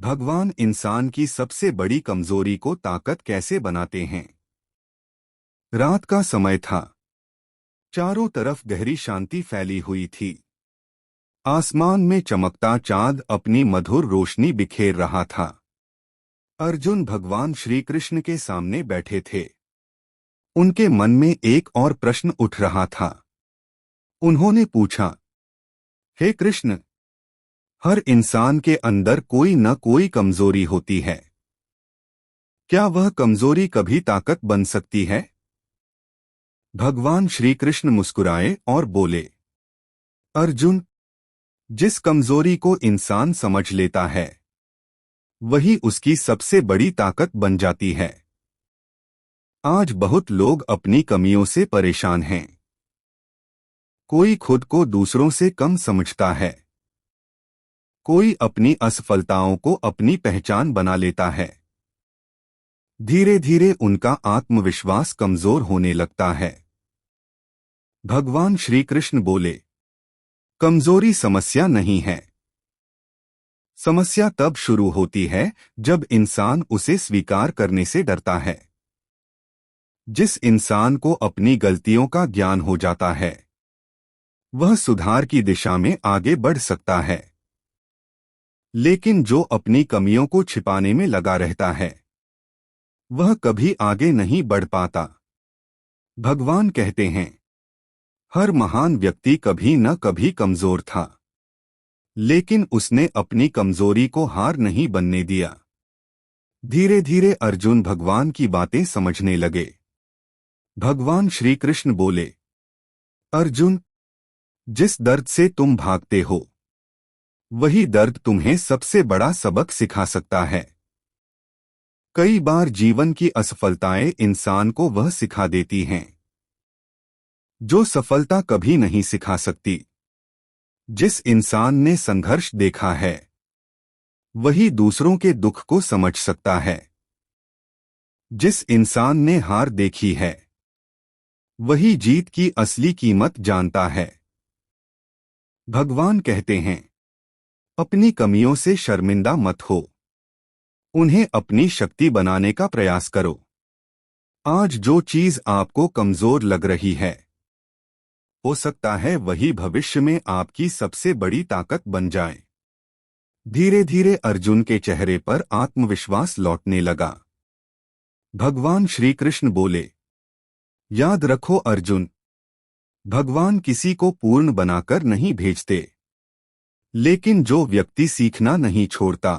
भगवान इंसान की सबसे बड़ी कमजोरी को ताकत कैसे बनाते हैं। रात का समय था। चारों तरफ गहरी शांति फैली हुई थी। आसमान में चमकता चांद अपनी मधुर रोशनी बिखेर रहा था। अर्जुन भगवान श्री कृष्ण के सामने बैठे थे। उनके मन में एक और प्रश्न उठ रहा था। उन्होंने पूछा, हे कृष्ण, हर इंसान के अंदर कोई न कोई कमजोरी होती है। क्या वह कमजोरी कभी ताकत बन सकती है? भगवान श्री कृष्ण मुस्कुराए और बोले, अर्जुन, जिस कमजोरी को इंसान समझ लेता है वही उसकी सबसे बड़ी ताकत बन जाती है। आज बहुत लोग अपनी कमियों से परेशान हैं। कोई खुद को दूसरों से कम समझता है। कोई अपनी असफलताओं को अपनी पहचान बना लेता है। धीरे धीरे उनका आत्मविश्वास कमजोर होने लगता है। भगवान श्री कृष्ण बोले, कमजोरी समस्या नहीं है। समस्या तब शुरू होती है जब इंसान उसे स्वीकार करने से डरता है। जिस इंसान को अपनी गलतियों का ज्ञान हो जाता है वह सुधार की दिशा में आगे बढ़ सकता है। लेकिन जो अपनी कमियों को छिपाने में लगा रहता है वह कभी आगे नहीं बढ़ पाता। भगवान कहते हैं, हर महान व्यक्ति कभी न कभी कमजोर था, लेकिन उसने अपनी कमजोरी को हार नहीं बनने दिया। धीरे धीरे अर्जुन भगवान की बातें समझने लगे। भगवान श्री कृष्ण बोले, अर्जुन, जिस दर्द से तुम भागते हो वही दर्द तुम्हें सबसे बड़ा सबक सिखा सकता है। कई बार जीवन की असफलताएं इंसान को वह सिखा देती हैं जो सफलता कभी नहीं सिखा सकती। जिस इंसान ने संघर्ष देखा है वही दूसरों के दुख को समझ सकता है। जिस इंसान ने हार देखी है वही जीत की असली कीमत जानता है। भगवान कहते हैं, अपनी कमियों से शर्मिंदा मत हो, उन्हें अपनी शक्ति बनाने का प्रयास करो। आज जो चीज आपको कमजोर लग रही है हो सकता है वही भविष्य में आपकी सबसे बड़ी ताकत बन जाए। धीरे धीरे अर्जुन के चेहरे पर आत्मविश्वास लौटने लगा। भगवान श्री कृष्ण बोले, याद रखो अर्जुन, भगवान किसी को पूर्ण बनाकर नहीं भेजते, लेकिन जो व्यक्ति सीखना नहीं छोड़ता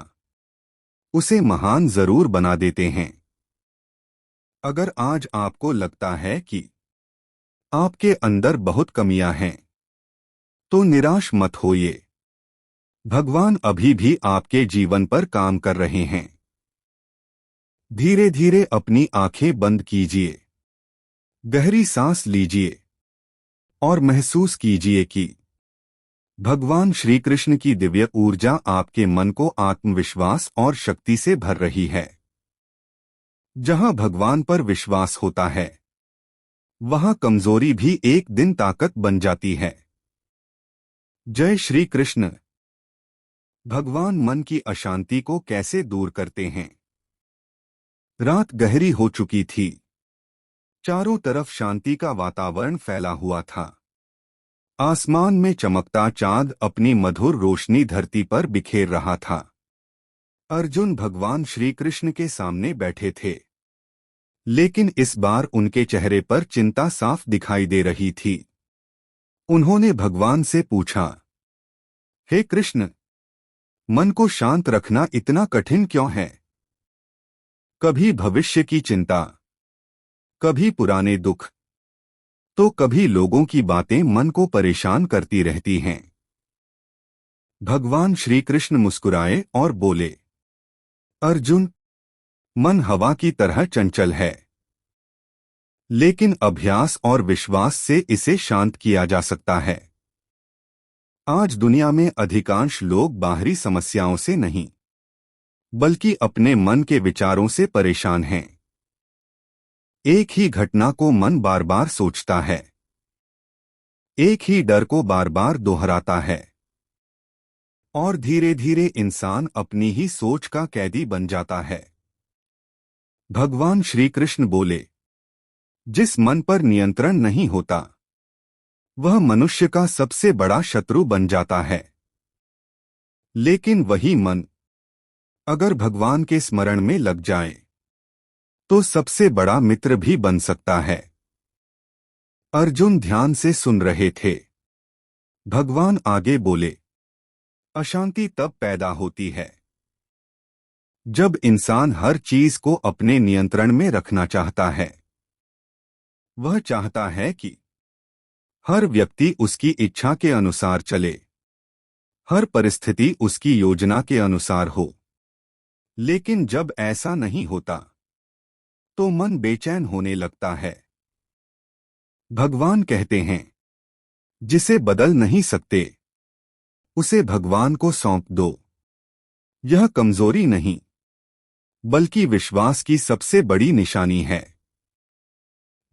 उसे महान जरूर बना देते हैं। अगर आज आपको लगता है कि आपके अंदर बहुत कमियां हैं तो निराश मत होइए। भगवान अभी भी आपके जीवन पर काम कर रहे हैं। धीरे धीरे अपनी आंखें बंद कीजिए, गहरी सांस लीजिए और महसूस कीजिए कि भगवान श्री कृष्ण की दिव्य ऊर्जा आपके मन को आत्मविश्वास और शक्ति से भर रही है। जहां भगवान पर विश्वास होता है वहां कमजोरी भी एक दिन ताकत बन जाती है। जय श्री कृष्ण। भगवान मन की अशांति को कैसे दूर करते हैं। रात गहरी हो चुकी थी। चारों तरफ शांति का वातावरण फैला हुआ था। आसमान में चमकता चांद अपनी मधुर रोशनी धरती पर बिखेर रहा था। अर्जुन भगवान श्री कृष्ण के सामने बैठे थे, लेकिन इस बार उनके चेहरे पर चिंता साफ दिखाई दे रही थी। उन्होंने भगवान से पूछा, हे कृष्ण, मन को शांत रखना इतना कठिन क्यों है? कभी भविष्य की चिंता, कभी पुराने दुख, तो कभी लोगों की बातें मन को परेशान करती रहती हैं। भगवान श्री कृष्ण मुस्कुराए और बोले, अर्जुन, मन हवा की तरह चंचल है, लेकिन अभ्यास और विश्वास से इसे शांत किया जा सकता है। आज दुनिया में अधिकांश लोग बाहरी समस्याओं से नहीं बल्कि अपने मन के विचारों से परेशान हैं। एक ही घटना को मन बार बार सोचता है, एक ही डर को बार बार दोहराता है। और धीरे धीरे इंसान अपनी ही सोच का कैदी बन जाता है। भगवान श्री कृष्ण बोले, जिस मन पर नियंत्रण नहीं होता वह मनुष्य का सबसे बड़ा शत्रु बन जाता है। लेकिन वही मन अगर भगवान के स्मरण में लग जाए तो सबसे बड़ा मित्र भी बन सकता है। अर्जुन ध्यान से सुन रहे थे। भगवान आगे बोले, अशांति तब पैदा होती है जब इंसान हर चीज को अपने नियंत्रण में रखना चाहता है। वह चाहता है कि हर व्यक्ति उसकी इच्छा के अनुसार चले, हर परिस्थिति उसकी योजना के अनुसार हो। लेकिन जब ऐसा नहीं होता तो मन बेचैन होने लगता है। भगवान कहते हैं, जिसे बदल नहीं सकते उसे भगवान को सौंप दो। यह कमजोरी नहीं बल्कि विश्वास की सबसे बड़ी निशानी है।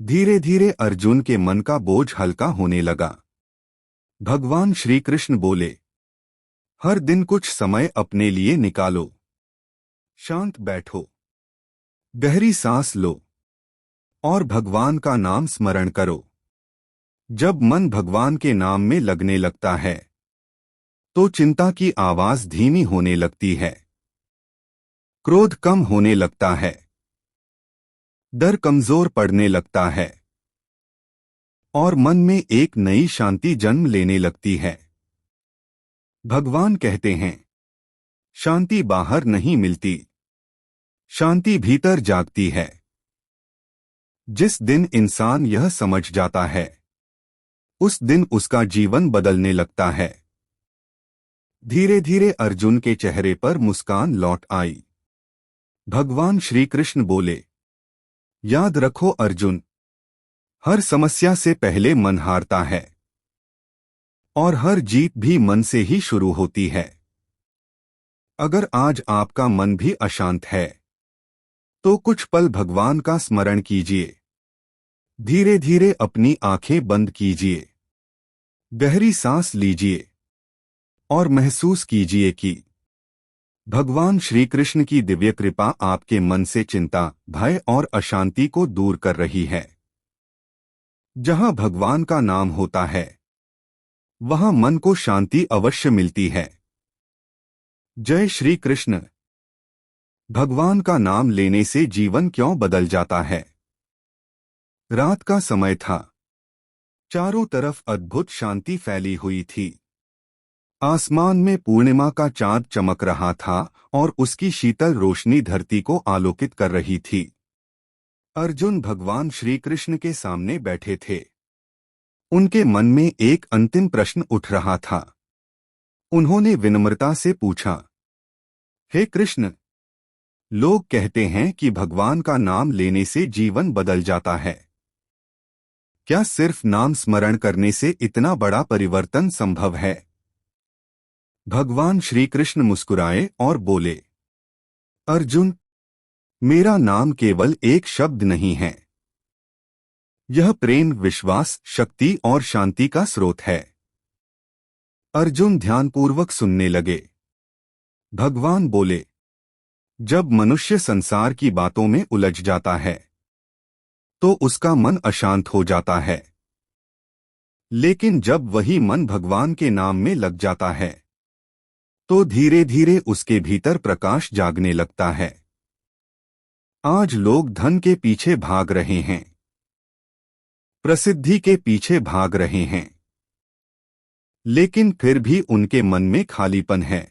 धीरे धीरे अर्जुन के मन का बोझ हल्का होने लगा। भगवान श्री कृष्ण बोले, हर दिन कुछ समय अपने लिए निकालो, शांत बैठो, गहरी सांस लो और भगवान का नाम स्मरण करो। जब मन भगवान के नाम में लगने लगता है तो चिंता की आवाज धीमी होने लगती है, क्रोध कम होने लगता है, डर कमजोर पड़ने लगता है और मन में एक नई शांति जन्म लेने लगती है। भगवान कहते हैं, शांति बाहर नहीं मिलती, शांति भीतर जागती है। जिस दिन इंसान यह समझ जाता है उस दिन उसका जीवन बदलने लगता है। धीरे धीरे अर्जुन के चेहरे पर मुस्कान लौट आई। भगवान श्री कृष्ण बोले, याद रखो अर्जुन, हर समस्या से पहले मन हारता है और हर जीत भी मन से ही शुरू होती है। अगर आज आपका मन भी अशांत है तो कुछ पल भगवान का स्मरण कीजिए। धीरे धीरे अपनी आंखें बंद कीजिए, गहरी सांस लीजिए और महसूस कीजिए कि भगवान श्री कृष्ण की दिव्य कृपा आपके मन से चिंता, भय और अशांति को दूर कर रही है। जहां भगवान का नाम होता है वहां मन को शांति अवश्य मिलती है। जय श्री कृष्ण। भगवान का नाम लेने से जीवन क्यों बदल जाता है। रात का समय था। चारों तरफ अद्भुत शांति फैली हुई थी। आसमान में पूर्णिमा का चांद चमक रहा था और उसकी शीतल रोशनी धरती को आलोकित कर रही थी। अर्जुन भगवान श्री कृष्ण के सामने बैठे थे। उनके मन में एक अंतिम प्रश्न उठ रहा था। उन्होंने विनम्रता से पूछा, हे कृष्ण, लोग कहते हैं कि भगवान का नाम लेने से जीवन बदल जाता है। क्या सिर्फ नाम स्मरण करने से इतना बड़ा परिवर्तन संभव है? भगवान श्री कृष्ण मुस्कुराए और बोले, अर्जुन, मेरा नाम केवल एक शब्द नहीं है। यह प्रेम, विश्वास, शक्ति और शांति का स्रोत है। अर्जुन ध्यानपूर्वक सुनने लगे। भगवान बोले, जब मनुष्य संसार की बातों में उलझ जाता है तो उसका मन अशांत हो जाता है। लेकिन जब वही मन भगवान के नाम में लग जाता है तो धीरे धीरे उसके भीतर प्रकाश जागने लगता है। आज लोग धन के पीछे भाग रहे हैं, प्रसिद्धि के पीछे भाग रहे हैं, लेकिन फिर भी उनके मन में खालीपन है,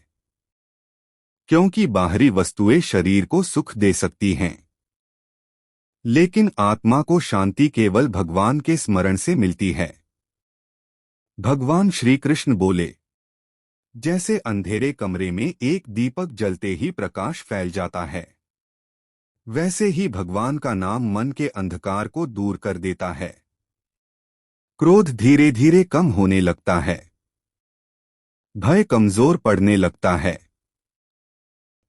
क्योंकि बाहरी वस्तुएं शरीर को सुख दे सकती हैं, लेकिन आत्मा को शांति केवल भगवान के स्मरण से मिलती है। भगवान श्री कृष्ण बोले, जैसे अंधेरे कमरे में एक दीपक जलते ही प्रकाश फैल जाता है, वैसे ही भगवान का नाम मन के अंधकार को दूर कर देता है। क्रोध धीरे धीरे कम होने लगता है, भय कमजोर पड़ने लगता है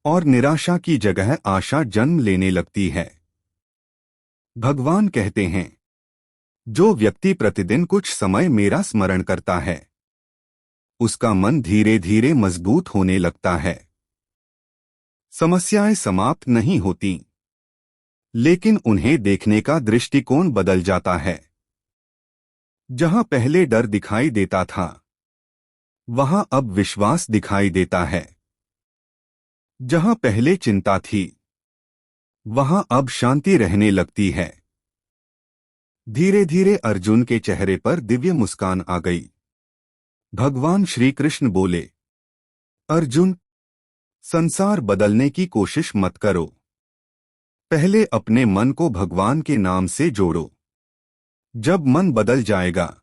और निराशा की जगह आशा जन्म लेने लगती है। भगवान कहते हैं, जो व्यक्ति प्रतिदिन कुछ समय मेरा स्मरण करता है उसका मन धीरे धीरे मजबूत होने लगता है। समस्याएं समाप्त नहीं होती, लेकिन उन्हें देखने का दृष्टिकोण बदल जाता है। जहां पहले डर दिखाई देता था, वहां अब विश्वास दिखाई देता है। जहां पहले चिंता थी, वहां अब शांति रहने लगती है। धीरे धीरे अर्जुन के चेहरे पर दिव्य मुस्कान आ गई। भगवान श्री कृष्ण बोले, अर्जुन, संसार बदलने की कोशिश मत करो। पहले अपने मन को भगवान के नाम से जोड़ो। जब मन बदल जाएगा,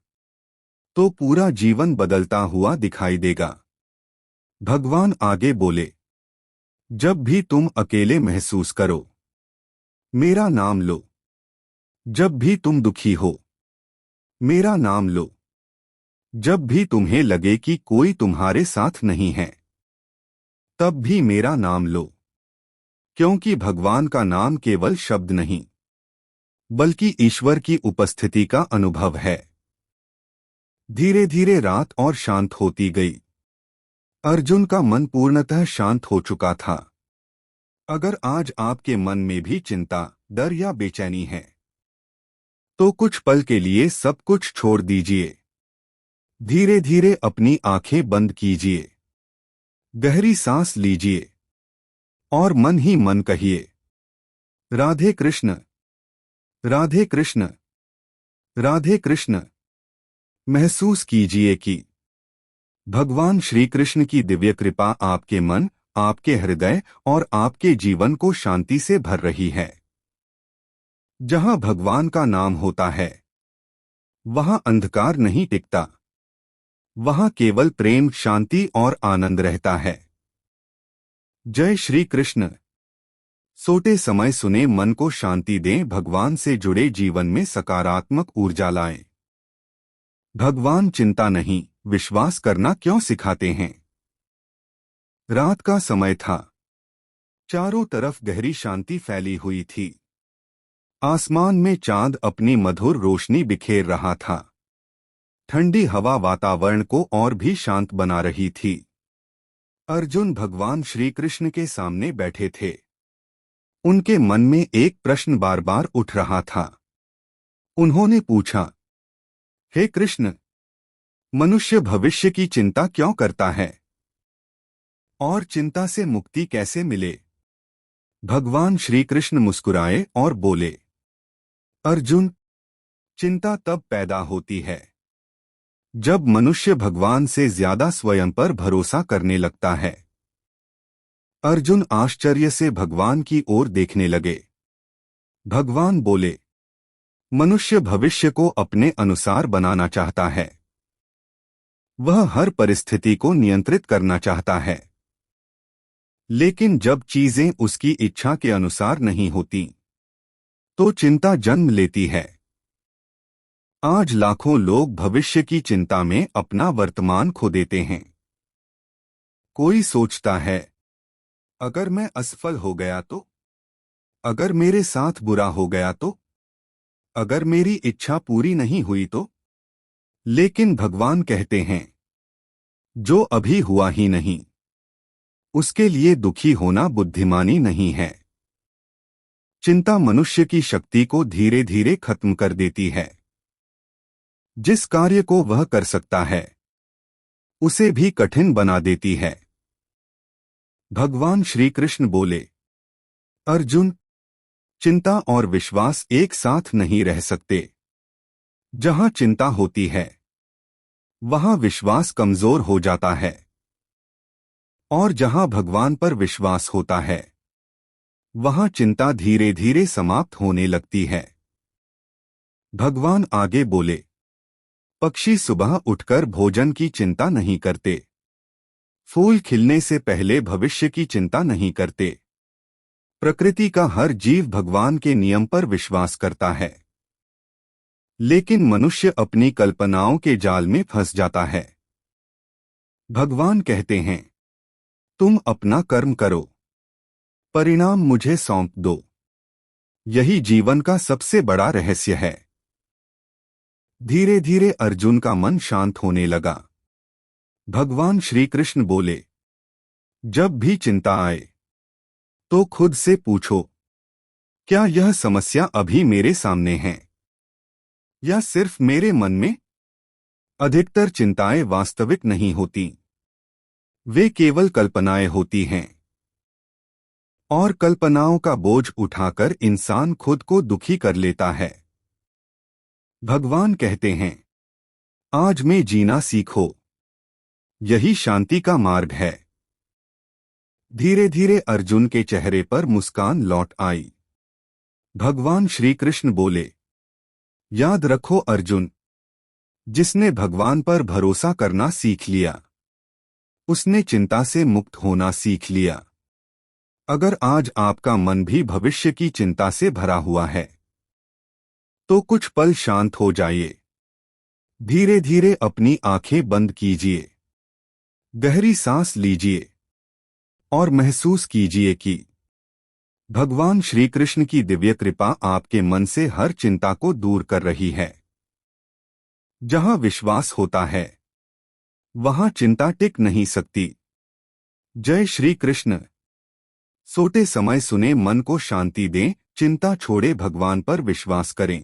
तो पूरा जीवन बदलता हुआ दिखाई देगा। भगवान आगे बोले, जब भी तुम अकेले महसूस करो, मेरा नाम लो। जब भी तुम दुखी हो, मेरा नाम लो। जब भी तुम्हें लगे कि कोई तुम्हारे साथ नहीं है, तब भी मेरा नाम लो। क्योंकि भगवान का नाम केवल शब्द नहीं, बल्कि ईश्वर की उपस्थिति का अनुभव है। धीरे धीरे रात और शांत होती गई। अर्जुन का मन पूर्णतः शांत हो चुका था। अगर आज आपके मन में भी चिंता, डर या बेचैनी है, तो कुछ पल के लिए सब कुछ छोड़ दीजिए। धीरे धीरे अपनी आंखें बंद कीजिए। गहरी सांस लीजिए और मन ही मन कहिए, राधे कृष्ण, राधे कृष्ण, राधे कृष्ण। महसूस कीजिए कि भगवान श्री कृष्ण की दिव्य कृपा आपके मन, आपके हृदय और आपके जीवन को शांति से भर रही है। जहां भगवान का नाम होता है, वहां अंधकार नहीं टिकता। वहां केवल प्रेम, शांति और आनंद रहता है। जय श्री कृष्ण। सोते समय सुने मन को शांति दें, भगवान से जुड़े जीवन में सकारात्मक ऊर्जा लाएं। भगवान चिंता नहीं, विश्वास करना क्यों सिखाते हैं। रात का समय था। चारों तरफ गहरी शांति फैली हुई थी। आसमान में चांद अपनी मधुर रोशनी बिखेर रहा था। ठंडी हवा वातावरण को और भी शांत बना रही थी। अर्जुन भगवान श्री कृष्ण के सामने बैठे थे। उनके मन में एक प्रश्न बार बार उठ रहा था। उन्होंने पूछा, हे कृष्ण, मनुष्य भविष्य की चिंता क्यों करता है और चिंता से मुक्ति कैसे मिले। भगवान श्री कृष्ण मुस्कुराए और बोले, अर्जुन, चिंता तब पैदा होती है जब मनुष्य भगवान से ज्यादा स्वयं पर भरोसा करने लगता है। अर्जुन आश्चर्य से भगवान की ओर देखने लगे। भगवान बोले, मनुष्य भविष्य को अपने अनुसार बनाना चाहता है। वह हर परिस्थिति को नियंत्रित करना चाहता है। लेकिन जब चीजें उसकी इच्छा के अनुसार नहीं होती, तो चिंता जन्म लेती है। आज लाखों लोग भविष्य की चिंता में अपना वर्तमान खो देते हैं। कोई सोचता है, अगर मैं असफल हो गया तो, अगर मेरे साथ बुरा हो गया तो, अगर मेरी इच्छा पूरी नहीं हुई तो। लेकिन भगवान कहते हैं, जो अभी हुआ ही नहीं, उसके लिए दुखी होना बुद्धिमानी नहीं है। चिंता मनुष्य की शक्ति को धीरे धीरे खत्म कर देती है। जिस कार्य को वह कर सकता है, उसे भी कठिन बना देती है। भगवान श्री कृष्ण बोले, अर्जुन, चिंता और विश्वास एक साथ नहीं रह सकते। जहां चिंता होती है, वहां विश्वास कमजोर हो जाता है। और जहां भगवान पर विश्वास होता है, वहां चिंता धीरे धीरे समाप्त होने लगती है। भगवान आगे बोले, पक्षी सुबह उठकर भोजन की चिंता नहीं करते। फूल खिलने से पहले भविष्य की चिंता नहीं करते। प्रकृति का हर जीव भगवान के नियम पर विश्वास करता है। लेकिन मनुष्य अपनी कल्पनाओं के जाल में फंस जाता है। भगवान कहते हैं, तुम अपना कर्म करो, परिणाम मुझे सौंप दो। यही जीवन का सबसे बड़ा रहस्य है। धीरे धीरे अर्जुन का मन शांत होने लगा। भगवान श्री कृष्ण बोले, जब भी चिंता आए तो खुद से पूछो, क्या यह समस्या अभी मेरे सामने है या सिर्फ मेरे मन में? अधिकतर चिंताएं वास्तविक नहीं होती, वे केवल कल्पनाएं होती हैं। और कल्पनाओं का बोझ उठाकर इंसान खुद को दुखी कर लेता है। भगवान कहते हैं, आज में जीना सीखो, यही शांति का मार्ग है। धीरे धीरे अर्जुन के चेहरे पर मुस्कान लौट आई। भगवान श्री कृष्ण बोले, याद रखो अर्जुन, जिसने भगवान पर भरोसा करना सीख लिया, उसने चिंता से मुक्त होना सीख लिया। अगर आज आपका मन भी भविष्य की चिंता से भरा हुआ है, तो कुछ पल शांत हो जाइए। धीरे धीरे अपनी आंखें बंद कीजिए, गहरी सांस लीजिए और महसूस कीजिए कि भगवान श्री कृष्ण की दिव्य कृपा आपके मन से हर चिंता को दूर कर रही है। जहां विश्वास होता है, वहां चिंता टिक नहीं सकती। जय श्री कृष्ण। सोते समय सुने मन को शांति दें, चिंता छोड़े भगवान पर विश्वास करें।